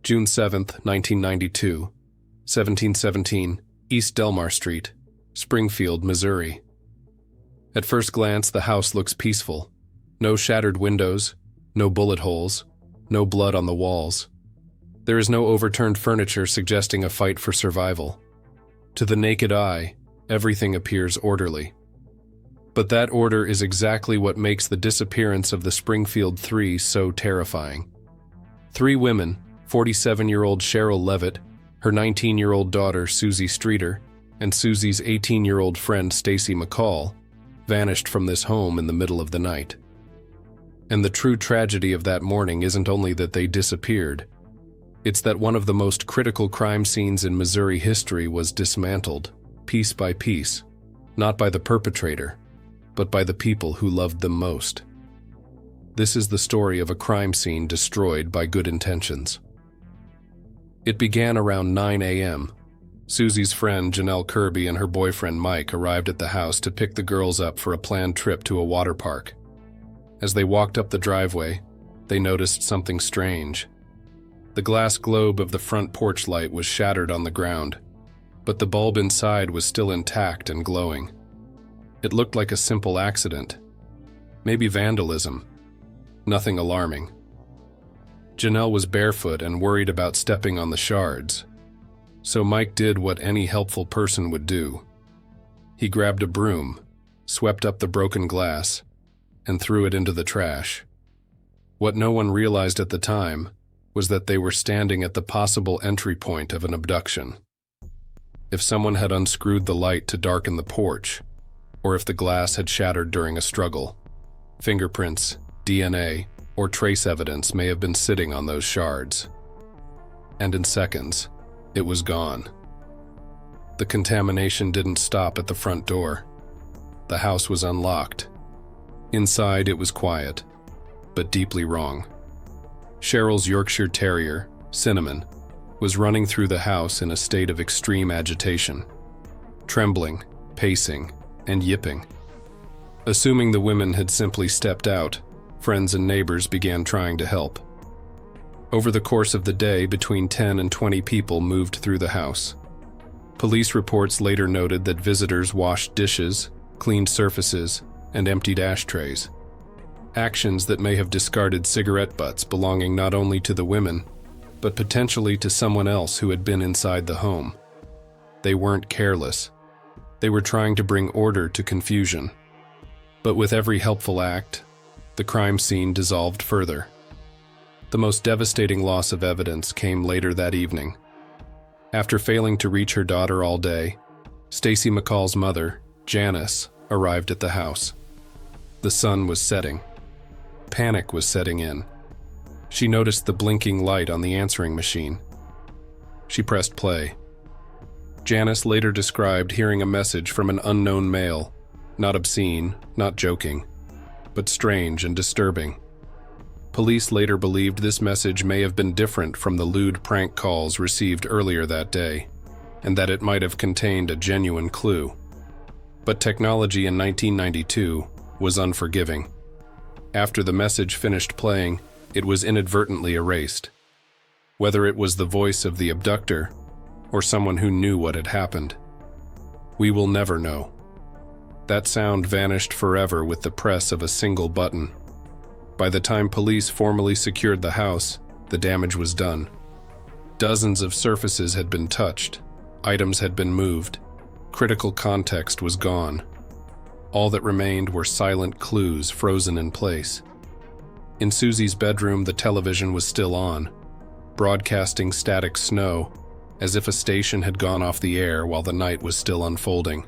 June 7, 1992, 1717 East Delmar Street, Springfield, Missouri. At first glance, the house looks peaceful. No shattered windows, no bullet holes, no blood on the walls. There is no overturned furniture suggesting a fight for survival. To the naked eye, everything appears orderly. But that order is exactly what makes the disappearance of the Springfield Three so terrifying. 3 women, 47-year-old Sherrill Levitt, her 19-year-old daughter Suzie Streeter, and Suzie's 18-year-old friend Stacy McCall, vanished from this home in the middle of the night. And the true tragedy of that morning isn't only that they disappeared, it's that one of the most critical crime scenes in Missouri history was dismantled, piece by piece, not by the perpetrator, but by the people who loved them most. This is the story of a crime scene destroyed by good intentions. It began around 9 a.m. Suzie's friend Janelle Kirby and her boyfriend Mike arrived at the house to pick the girls up for a planned trip to a water park. As they walked up the driveway, they noticed something strange. The glass globe of the front porch light was shattered on the ground, but the bulb inside was still intact and glowing. It looked like a simple accident, maybe vandalism, nothing alarming. Janelle was barefoot and worried about stepping on the shards, so Mike did what any helpful person would do. He grabbed a broom, swept up the broken glass, and threw it into the trash. What no one realized at the time was that they were standing at the possible entry point of an abduction. If someone had unscrewed the light to darken the porch, or if the glass had shattered during a struggle, fingerprints, DNA, or trace evidence may have been sitting on those shards. And in seconds, it was gone. The contamination didn't stop at the front door. The house was unlocked. Inside, it was quiet, but deeply wrong. Sherrill's Yorkshire Terrier, Cinnamon, was running through the house in a state of extreme agitation, trembling, pacing, and yipping. Assuming the women had simply stepped out, friends and neighbors began trying to help. Over the course of the day, between 10 and 20 people moved through the house. Police reports later noted that visitors washed dishes, cleaned surfaces, and emptied ashtrays. Actions that may have discarded cigarette butts belonging not only to the women, but potentially to someone else who had been inside the home. They weren't careless. They were trying to bring order to confusion. But with every helpful act, the crime scene dissolved further. The most devastating loss of evidence came later that evening. After failing to reach her daughter all day, Stacy McCall's mother, Janice, arrived at the house. The sun was setting. Panic was setting in. She noticed the blinking light on the answering machine. She pressed play. Janice later described hearing a message from an unknown male, not obscene, not joking, but strange and disturbing. Police later believed this message may have been different from the lewd prank calls received earlier that day, and that it might have contained a genuine clue. But technology in 1992 was unforgiving. After the message finished playing, it was inadvertently erased. Whether it was the voice of the abductor or someone who knew what had happened, we will never know. That sound vanished forever with the press of a single button. By the time police formally secured the house, the damage was done. Dozens of surfaces had been touched, items had been moved, critical context was gone. All that remained were silent clues frozen in place. In Suzie's bedroom, the television was still on, broadcasting static snow, as if a station had gone off the air while the night was still unfolding.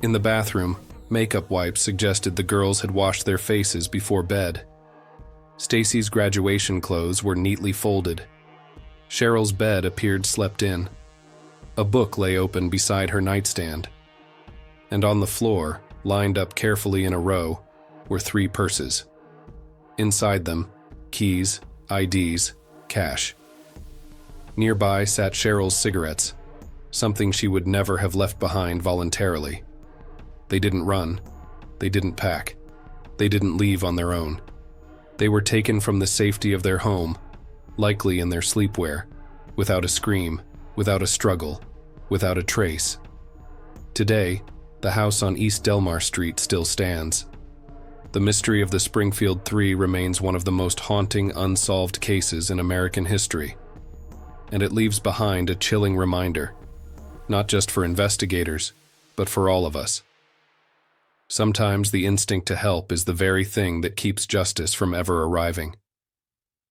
In the bathroom, makeup wipes suggested the girls had washed their faces before bed. Stacy's graduation clothes were neatly folded. Sherrill's bed appeared slept in. A book lay open beside her nightstand. And on the floor, lined up carefully in a row, were 3 purses. Inside them, keys, IDs, cash. Nearby sat Sherrill's cigarettes, something she would never have left behind voluntarily. They didn't run. They didn't pack. They didn't leave on their own. They were taken from the safety of their home, likely in their sleepwear, without a scream, without a struggle, without a trace. Today, the house on East Delmar Street still stands. The mystery of the Springfield 3 remains one of the most haunting, unsolved cases in American history. And it leaves behind a chilling reminder, not just for investigators, but for all of us. Sometimes the instinct to help is the very thing that keeps justice from ever arriving.